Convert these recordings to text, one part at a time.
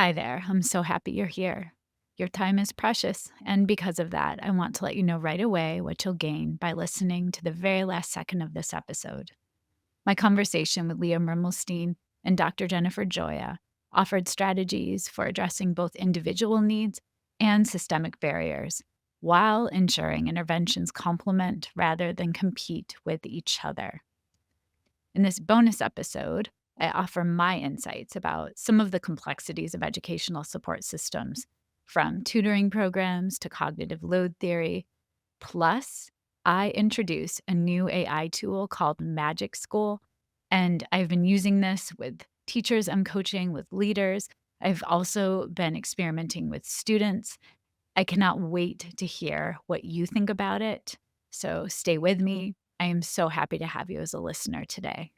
Hi there. I'm so happy you're here. Your time is precious, and because of that, I want to let you know right away what you'll gain by listening to the very last second of this episode. My conversation with Leah Mermelstein and Dr. Jennifer Gioia offered strategies for addressing both individual needs and systemic barriers while ensuring interventions complement rather than compete with each other. In this bonus episode, I offer my insights about some of the complexities of educational support systems, from tutoring programs to cognitive load theory. Plus, I introduce a new AI tool called Magic School, and I've been using this with teachers I'm coaching, with leaders. I've also been experimenting with students. I cannot wait to hear what you think about it. So stay with me. I am so happy to have you as a listener today.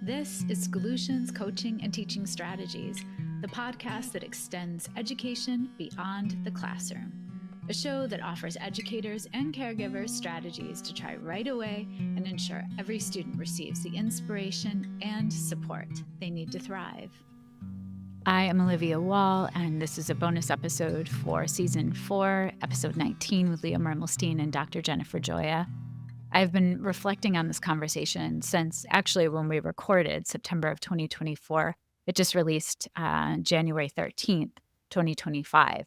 This is Schoolutions Coaching and Teaching Strategies, the podcast that extends education beyond the classroom. A show that offers educators and caregivers strategies to try right away and ensure every student receives the inspiration and support they need to thrive. I am Olivia Wall, and this is a bonus episode for Season 4, Episode 19 with Leah Mermelstein and Dr. Jennifer Gioia. I've been reflecting on this conversation since actually when we recorded September of 2024. It just released January 13th, 2025.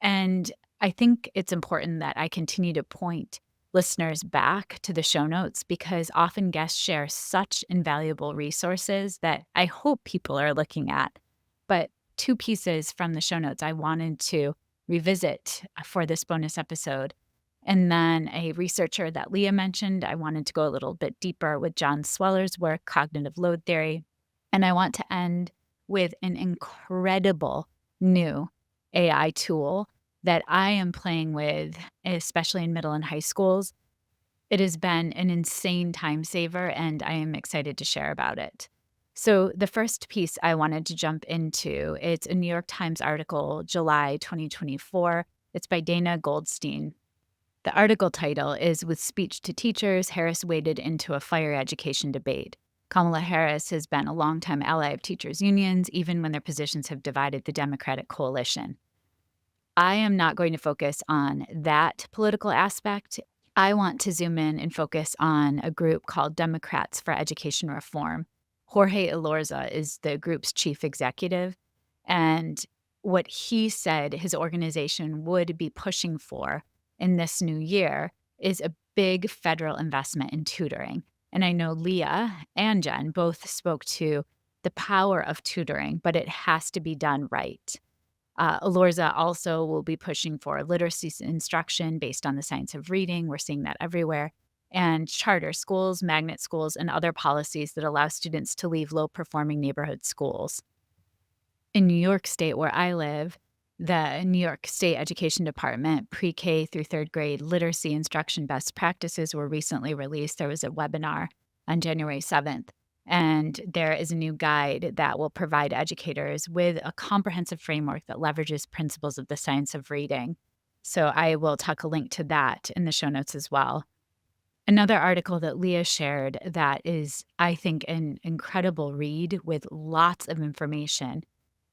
And I think it's important that I continue to point listeners back to the show notes because often guests share such invaluable resources that I hope people are looking at. But two pieces from the show notes I wanted to revisit for this bonus episode. And then a researcher that Leah mentioned, I wanted to go a little bit deeper with John Sweller's work, Cognitive Load Theory. And I want to end with an incredible new AI tool that I am playing with, especially in middle and high schools. It has been an insane time saver, and I am excited to share about it. So the first piece I wanted to jump into, it's a New York Times article, July 2024. It's by Dana Goldstein. The article title is With Speech to Teachers, Harris Waded into a Fiery Education Debate. Kamala Harris has been a longtime ally of teachers' unions, even when their positions have divided the Democratic coalition. I am not going to focus on that political aspect. I want to zoom in and focus on a group called Democrats for Education Reform. Jorge Elorza is the group's chief executive, and what he said his organization would be pushing for in this new year is a big federal investment in tutoring. And I know Leah and Jen both spoke to the power of tutoring, but it has to be done right. Elorza also will be pushing for literacy instruction based on the science of reading. We're seeing that everywhere. And charter schools, magnet schools, and other policies that allow students to leave low-performing neighborhood schools. In New York State, where I live, the New York State Education Department pre-K through third grade literacy instruction best practices were recently released. There was a webinar on January 7th, and there is a new guide that will provide educators with a comprehensive framework that leverages principles of the science of reading. So I will tuck a link to that in the show notes as well. Another article that Leah shared that is, I think, an incredible read with lots of information.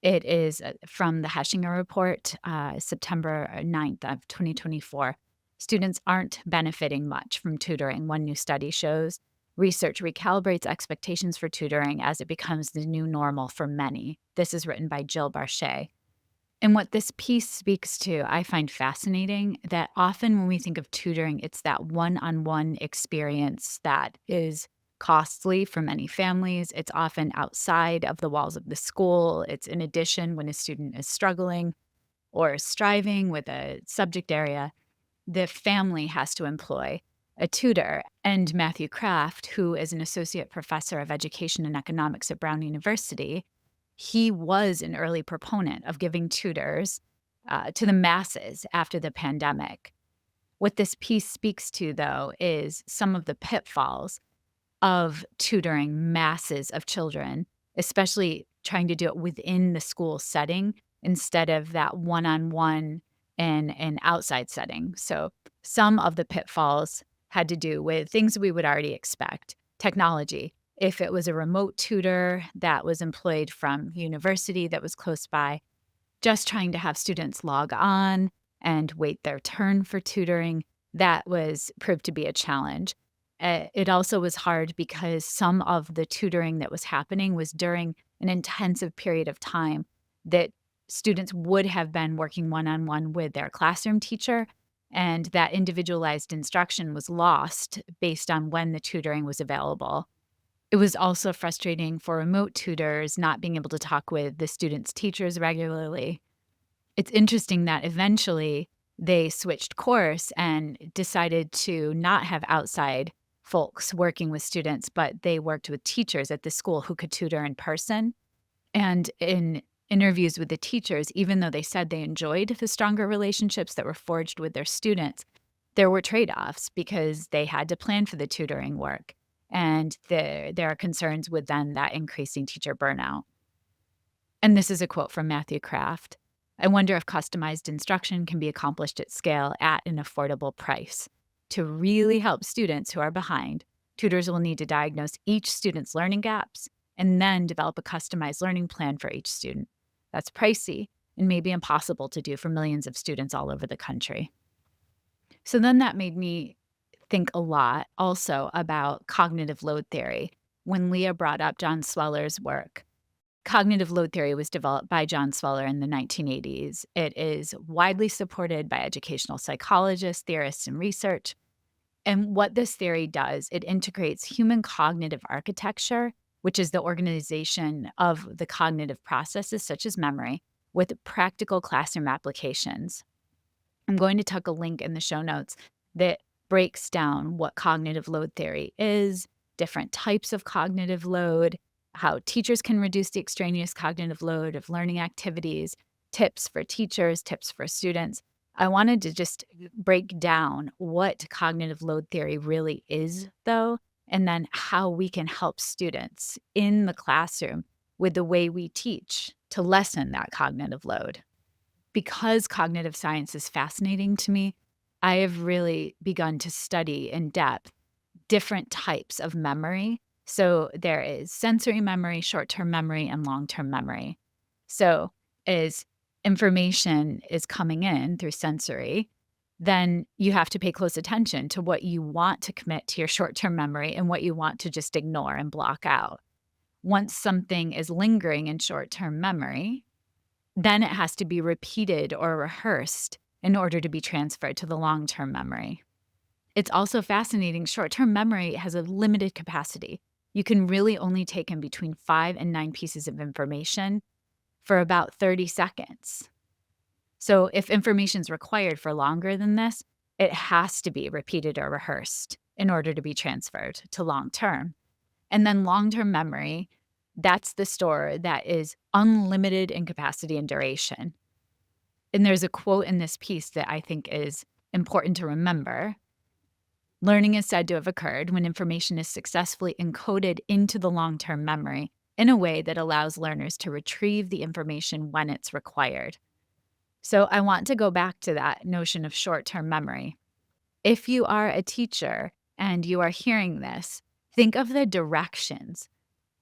It is from the Heshinger Report, September 9th of 2024. Students aren't benefiting much from tutoring, one new study shows. Research recalibrates expectations for tutoring as it becomes the new normal for many. This is written by Jill Barchet. And what this piece speaks to, I find fascinating, that often when we think of tutoring, it's that one-on-one experience that is costly for many families. It's often outside of the walls of the school. It's in addition when a student is struggling or striving with a subject area, the family has to employ a tutor. And Matthew Kraft, who is an associate professor of education and economics at Brown University, he was an early proponent of giving tutors to the masses after the pandemic. What this piece speaks to, though, is some of the pitfalls of tutoring masses of children, especially trying to do it within the school setting instead of that one-on-one in an outside setting. So some of the pitfalls had to do with things we would already expect. Technology. if it was a remote tutor that was employed from university that was close by, just trying to have students log on and wait their turn for tutoring, that was proved to be a challenge. It also was hard because some of the tutoring that was happening was during an intensive period of time that students would have been working one-on-one with their classroom teacher, and that individualized instruction was lost based on when the tutoring was available. It was also frustrating for remote tutors not being able to talk with the students' teachers regularly. It's interesting that eventually they switched course and decided to not have outside folks working with students, but they worked with teachers at the school who could tutor in person. And in interviews with the teachers, even though they said they enjoyed the stronger relationships that were forged with their students, there were trade-offs because they had to plan for the tutoring work. And there are concerns with then that increasing teacher burnout. And this is a quote from Matthew Kraft. I wonder if customized instruction can be accomplished at scale at an affordable price. To really help students who are behind, tutors will need to diagnose each student's learning gaps and then develop a customized learning plan for each student. That's pricey and maybe impossible to do for millions of students all over the country. So then that made me think a lot also about cognitive load theory when Leah brought up John Sweller's work. Cognitive load theory was developed by John Sweller in the 1980s. It is widely supported by educational psychologists, theorists, and research. And what this theory does, it integrates human cognitive architecture, which is the organization of the cognitive processes such as memory, with practical classroom applications. I'm going to tuck a link in the show notes that breaks down what cognitive load theory is, different types of cognitive load, how teachers can reduce the extraneous cognitive load of learning activities, tips for teachers, tips for students. I wanted to just break down what cognitive load theory really is, though, and then how we can help students in the classroom with the way we teach to lessen that cognitive load. Because cognitive science is fascinating to me, I have really begun to study in depth different types of memory. So there is sensory memory, short-term memory, and long-term memory. So as information is coming in through sensory, then you have to pay close attention to what you want to commit to your short-term memory and what you want to just ignore and block out. Once something is lingering in short-term memory, then it has to be repeated or rehearsed in order to be transferred to the long-term memory. It's also fascinating. Short-term memory has a limited capacity. You can really only take in between 5 and 9 pieces of information for about 30 seconds. So if information is required for longer than this, it has to be repeated or rehearsed in order to be transferred to long-term. And then long-term memory, that's the store that is unlimited in capacity and duration. And there's a quote in this piece that I think is important to remember. Learning is said to have occurred when information is successfully encoded into the long-term memory in a way that allows learners to retrieve the information when it's required. So I want to go back to that notion of short-term memory. If you are a teacher and you are hearing this, think of the directions.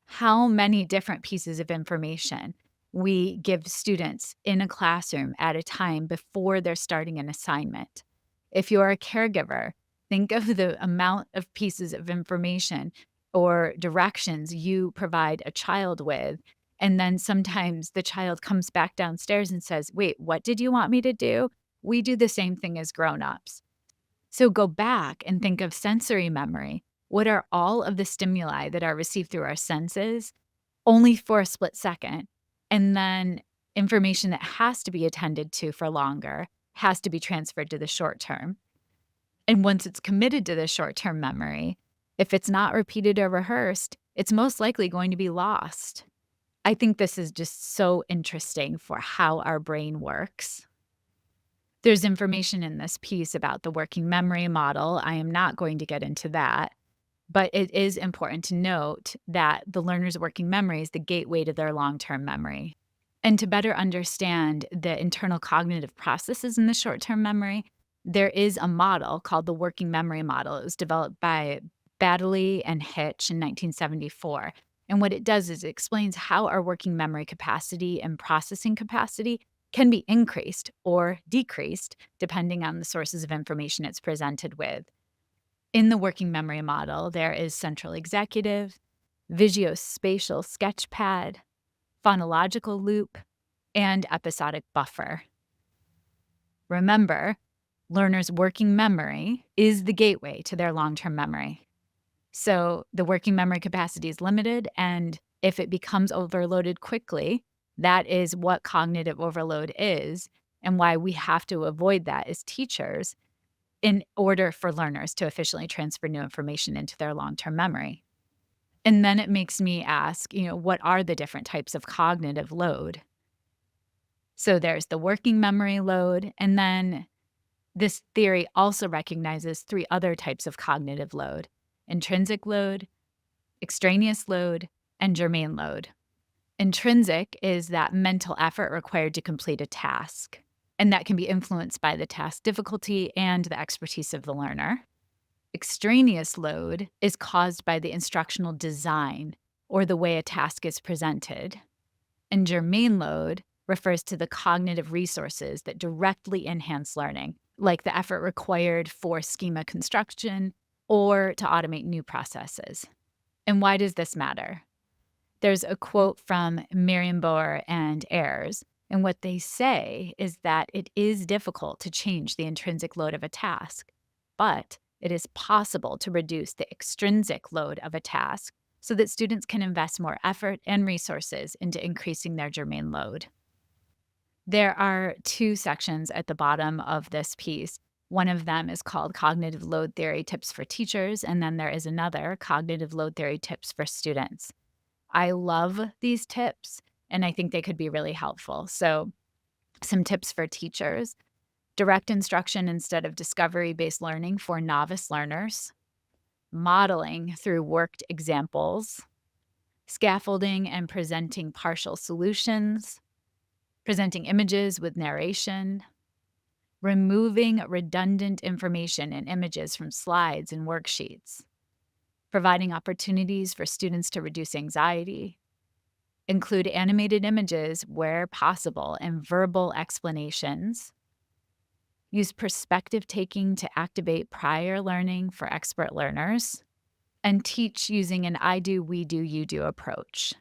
How many different pieces of information we give students in a classroom at a time before they're starting an assignment. If you're a caregiver, think of the amount of pieces of information or directions you provide a child with. And then sometimes the child comes back downstairs and says, "Wait, what did you want me to do?" We do the same thing as grown-ups. So go back and think of sensory memory. What are all of the stimuli that are received through our senses only for a split second? And then information that has to be attended to for longer has to be transferred to the short term. And once it's committed to the short term memory, if it's not repeated or rehearsed, it's most likely going to be lost. I think this is just so interesting for how our brain works. There's information in this piece about the working memory model. I am not going to get into that, but it is important to note that the learner's working memory is the gateway to their long-term memory. And to better understand the internal cognitive processes in the short-term memory, there is a model called the working memory model. It was developed by Baddeley and Hitch in 1974. And what it does is it explains how our working memory capacity and processing capacity can be increased or decreased depending on the sources of information it's presented with. In the working memory model, there is central executive, visuospatial sketchpad, phonological loop, and episodic buffer. Remember, learners' working memory is the gateway to their long-term memory. So the working memory capacity is limited, and if it becomes overloaded quickly, that is what cognitive overload is, and why we have to avoid that as teachers in order for learners to efficiently transfer new information into their long-term memory. And then it makes me ask, what are the different types of cognitive load? So there's the working memory load, and then this theory also recognizes three other types of cognitive load: intrinsic load, extraneous load, and germane load. Intrinsic is that mental effort required to complete a task, and that can be influenced by the task difficulty and the expertise of the learner. Extraneous load is caused by the instructional design or the way a task is presented. And germane load refers to the cognitive resources that directly enhance learning, like the effort required for schema construction or to automate new processes. And why does this matter? There's a quote from Merriam-Boer and Ayres, and what they say is that it is difficult to change the intrinsic load of a task, but it is possible to reduce the extrinsic load of a task so that students can invest more effort and resources into increasing their germane load. There are two sections at the bottom of this piece. One of them is called Cognitive Load Theory Tips for Teachers, and then there is another, Cognitive Load Theory Tips for Students. I love these tips, and I think they could be really helpful. So, some tips for teachers: direct instruction instead of discovery-based learning for novice learners, modeling through worked examples, scaffolding and presenting partial solutions, presenting images with narration, removing redundant information and images from slides and worksheets, providing opportunities for students to reduce anxiety, include animated images where possible and verbal explanations, use perspective taking to activate prior learning for expert learners, and teach using an I do, we do, you do approach.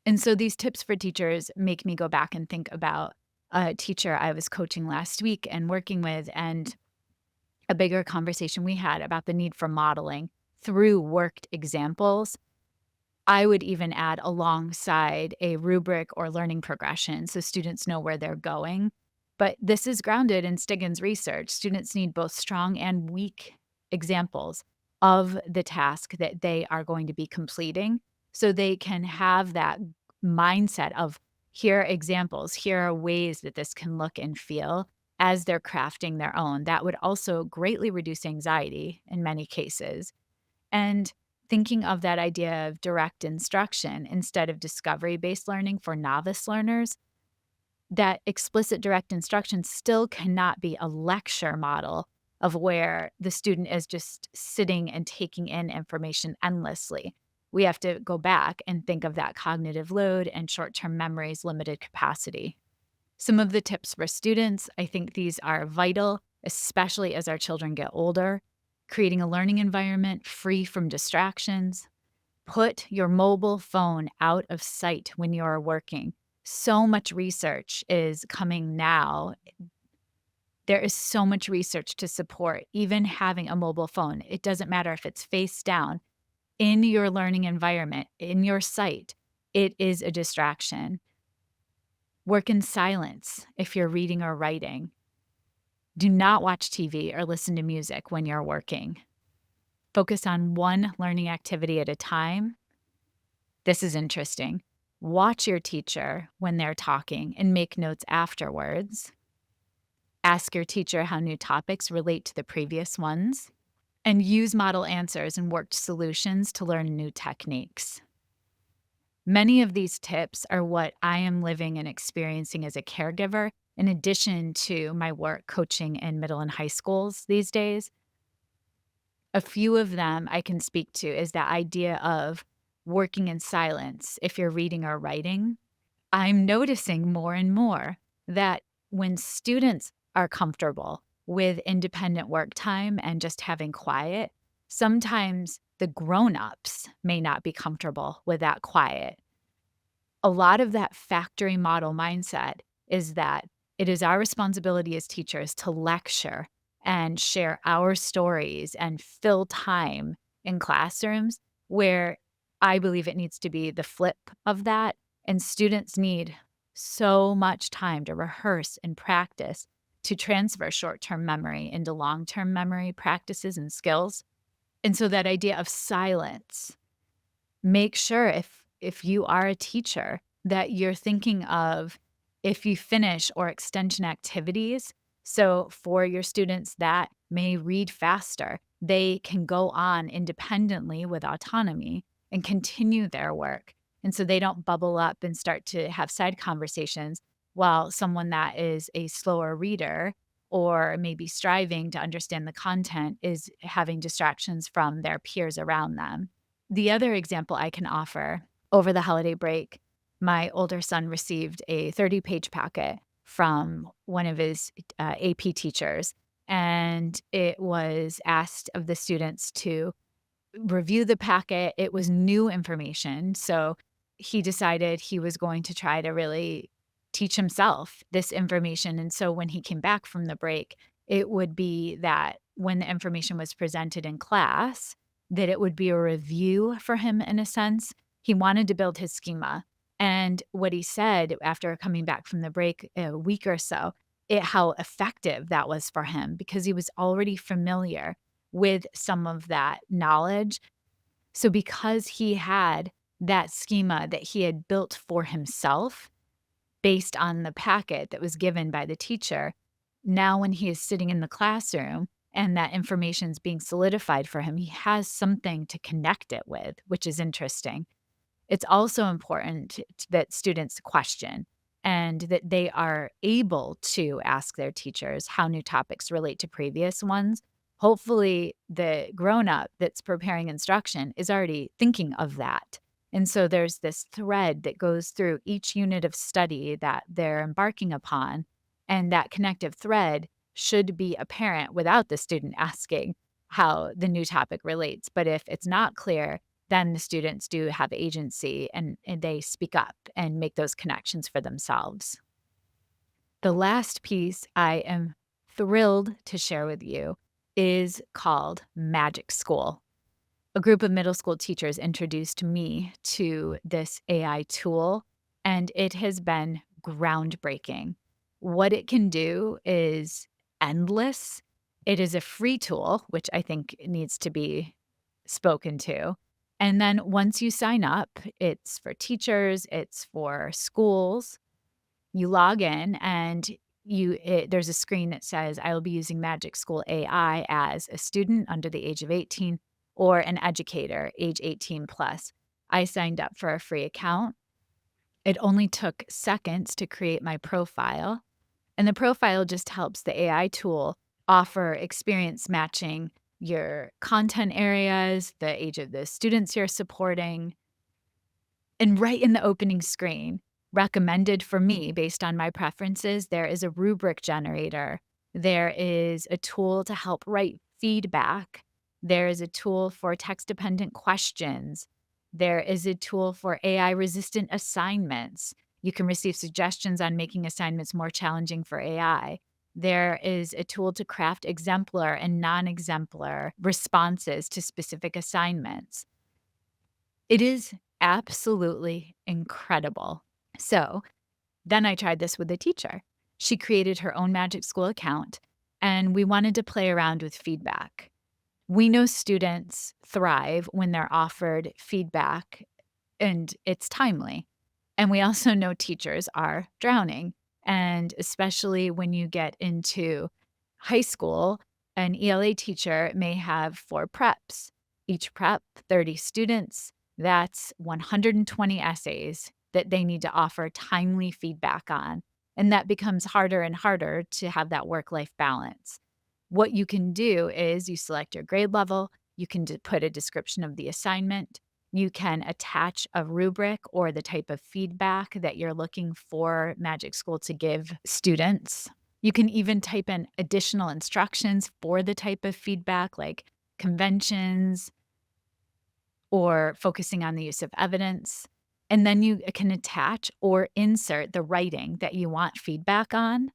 And so these tips for teachers make me go back and think about a teacher I was coaching last week and working with, and a bigger conversation we had about the need for modeling through worked examples. I would even add alongside a rubric or learning progression so students know where they're going. But this is grounded in Stiggin's research. Students need both strong and weak examples of the task that they are going to be completing so they can have that mindset of, here are examples, here are ways that this can look and feel as they're crafting their own. That would also greatly reduce anxiety in many cases. And thinking of that idea of direct instruction instead of discovery-based learning for novice learners, that explicit direct instruction still cannot be a lecture model of where the student is just sitting and taking in information endlessly. We have to go back and think of that cognitive load and short-term memory's limited capacity. Some of the tips for students, I think these are vital, especially as our children get older. Creating a learning environment free from distractions. Put your mobile phone out of sight when you are working. So much research is coming now. There is so much research to support even having a mobile phone. It doesn't matter if it's face down. In your learning environment, in your sight, it is a distraction. Work in silence if you're reading or writing. Do not watch TV or listen to music when you're working. Focus on one learning activity at a time. This is interesting. Watch your teacher when they're talking and make notes afterwards. Ask your teacher how new topics relate to the previous ones. And use model answers and worked solutions to learn new techniques. Many of these tips are what I am living and experiencing as a caregiver, in addition to my work coaching in middle and high schools these days. A few of them I can speak to is that idea of working in silence if you're reading or writing. I'm noticing more and more that when students are comfortable with independent work time and just having quiet, sometimes the grown-ups may not be comfortable with that quiet. A lot of that factory model mindset is that it is our responsibility as teachers to lecture and share our stories and fill time in classrooms, where I believe it needs to be the flip of that. And students need so much time to rehearse and practice to transfer short term memory into long term memory practices and skills. And so that idea of silence, make sure if you are a teacher that you're thinking of, if you finish or extension activities. So for your students that may read faster, they can go on independently with autonomy and continue their work. And so they don't bubble up and start to have side conversations while someone that is a slower reader or maybe striving to understand the content is having distractions from their peers around them. The other example I can offer, over the holiday break, my older son received a 30-page packet from one of his AP teachers, and it was asked of the students to review the packet. It was new information, so he decided he was going to try to really teach himself this information, and so when he came back from the break, it would be that when the information was presented in class, that it would be a review for him in a sense. He wanted to build his schema, and what he said after coming back from the break a week or so, how effective that was for him because he was already familiar with some of that knowledge. So because he had that schema that he had built for himself based on the packet that was given by the teacher, now when he is sitting in the classroom and that information is being solidified for him, he has something to connect it with, which is interesting. It's also important that students question and that they are able to ask their teachers how new topics relate to previous ones. Hopefully, the grown up that's preparing instruction is already thinking of that. And so there's this thread that goes through each unit of study that they're embarking upon. And that connective thread should be apparent without the student asking how the new topic relates. But if it's not clear, then the students do have agency and they speak up and make those connections for themselves. The last piece I am thrilled to share with you is called Magic School. A group of middle school teachers introduced me to this AI tool, and it has been groundbreaking. What it can do is endless. It is a free tool, which I think needs to be spoken to. And then once you sign up, it's for teachers, it's for schools. You log in and there's a screen that says, I will be using Magic School AI as a student under the age of 18 or an educator, age 18 plus. I signed up for a free account. It only took seconds to create my profile. And the profile just helps the AI tool offer experience matching your content areas, the age of the students you're supporting. And right in the opening screen, recommended for me based on my preferences, there is a rubric generator. There is a tool to help write feedback. There is a tool for text dependent questions. There is a tool for AI resistant assignments. You can receive suggestions on making assignments more challenging for AI. There is a tool to craft exemplar and non exemplar responses to specific assignments. It is absolutely incredible. So then I tried this with a teacher. She created her own Magic School account, and we wanted to play around with feedback. We know students thrive when they're offered feedback and it's timely. And we also know teachers are drowning. And especially when you get into high school, an ELA teacher may have 4 preps. Each prep, 30 students. That's 120 essays that they need to offer timely feedback on. And that becomes harder and harder to have that work life balance. What you can do is you select your grade level, You can put a description of the assignment. You can attach a rubric or the type of feedback that you're looking for Magic School to give students. You can even type in additional instructions for the type of feedback, like conventions or focusing on the use of evidence. And then you can attach or insert the writing that you want feedback on.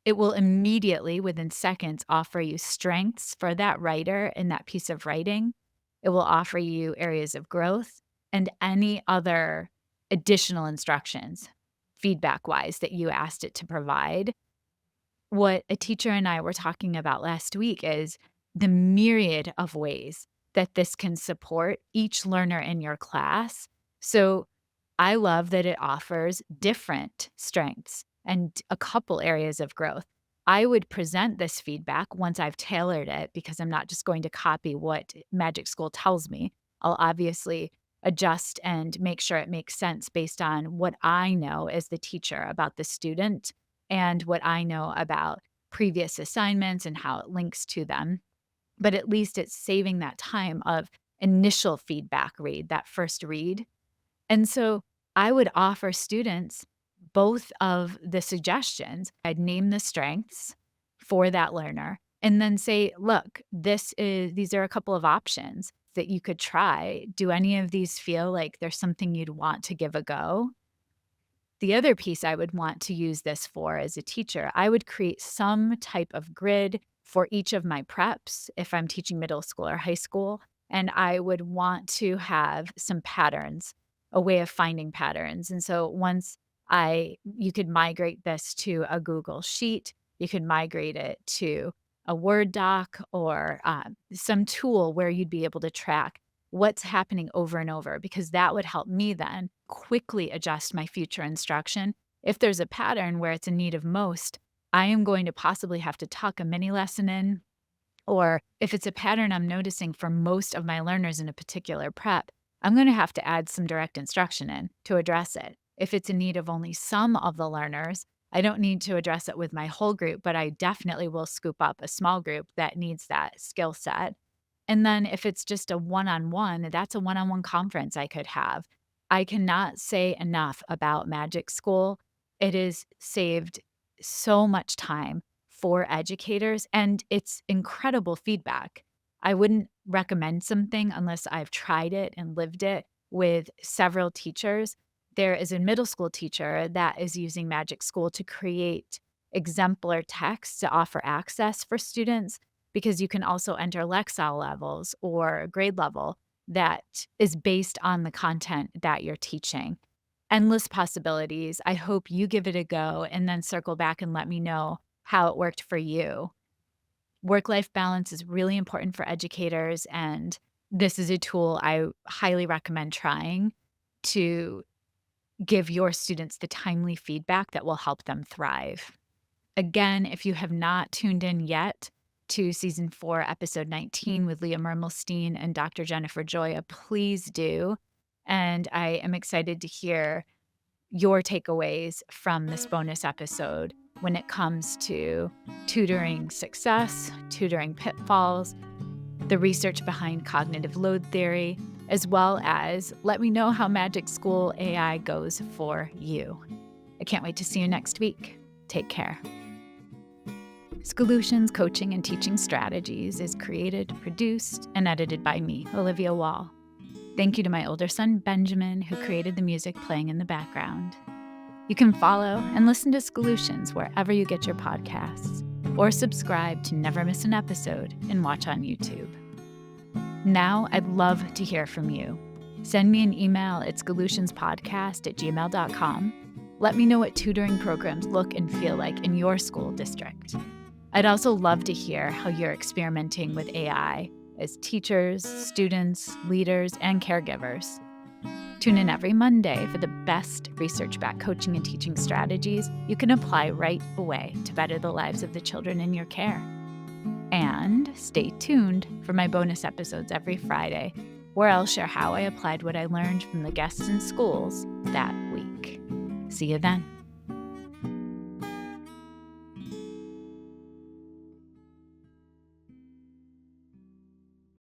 It will immediately, within seconds, offer you strengths for that writer in that piece of writing. It will offer you areas of growth and any other additional instructions, feedback-wise, that you asked it to provide. What a teacher and I were talking about last week is the myriad of ways that this can support each learner in your class. So I love that it offers different strengths and a couple areas of growth. I would present this feedback once I've tailored it, because I'm not just going to copy what Magic School tells me. I'll obviously adjust and make sure it makes sense based on what I know as the teacher about the student and what I know about previous assignments and how it links to them. But at least it's saving that time of initial feedback read, that first read. And so I would offer students both of the suggestions. I'd name the strengths for that learner and then say, look, these are a couple of options that you could try. Do any of these feel like there's something you'd want to give a go? The other piece I would want to use this for as a teacher, I would create some type of grid for each of my preps if I'm teaching middle school or high school. And I would want to have some patterns, a way of finding patterns. And so you could migrate this to a Google Sheet, you could migrate it to a Word doc or some tool where you'd be able to track what's happening over and over, because that would help me then quickly adjust my future instruction. If there's a pattern where it's in need of most, I am going to possibly have to tuck a mini lesson in. Or if it's a pattern I'm noticing for most of my learners in a particular prep, I'm going to have to add some direct instruction in to address it. If it's in need of only some of the learners, I don't need to address it with my whole group, but I definitely will scoop up a small group that needs that skill set. And then if it's just a one-on-one, that's a one-on-one conference I could have. I cannot say enough about Magic School. It has saved so much time for educators, and it's incredible feedback. I wouldn't recommend something unless I've tried it and lived it with several teachers. There is a middle school teacher that is using Magic School to create exemplar text to offer access for students, because you can also enter Lexile levels or grade level that is based on the content that you're teaching. Endless possibilities. I hope you give it a go and then circle back and let me know how it worked for you. Work-life balance is really important for educators, and this is a tool I highly recommend trying to give your students the timely feedback that will help them thrive. Again, if you have not tuned in yet to Season 4, Episode 19 with Leah Mermelstein and Dr. Jennifer Gioia, please do. And I am excited to hear your takeaways from this bonus episode when it comes to tutoring success, tutoring pitfalls, the research behind cognitive load theory, as well as let me know how Magic School AI goes for you. I can't wait to see you next week. Take care. Schoolutions Coaching and Teaching Strategies is created, produced, and edited by me, Olivia Wall. Thank you to my older son, Benjamin, who created the music playing in the background. You can follow and listen to Schoolutions wherever you get your podcasts, or subscribe to never miss an episode and watch on YouTube. Now, I'd love to hear from you. Send me an email at schoolutionspodcast@gmail.com. Let me know what tutoring programs look and feel like in your school district. I'd also love to hear how you're experimenting with AI as teachers, students, leaders, and caregivers. Tune in every Monday for the best research-backed coaching and teaching strategies you can apply right away to better the lives of the children in your care. And stay tuned for my bonus episodes every Friday, where I'll share how I applied what I learned from the guests in schools that week. See you then.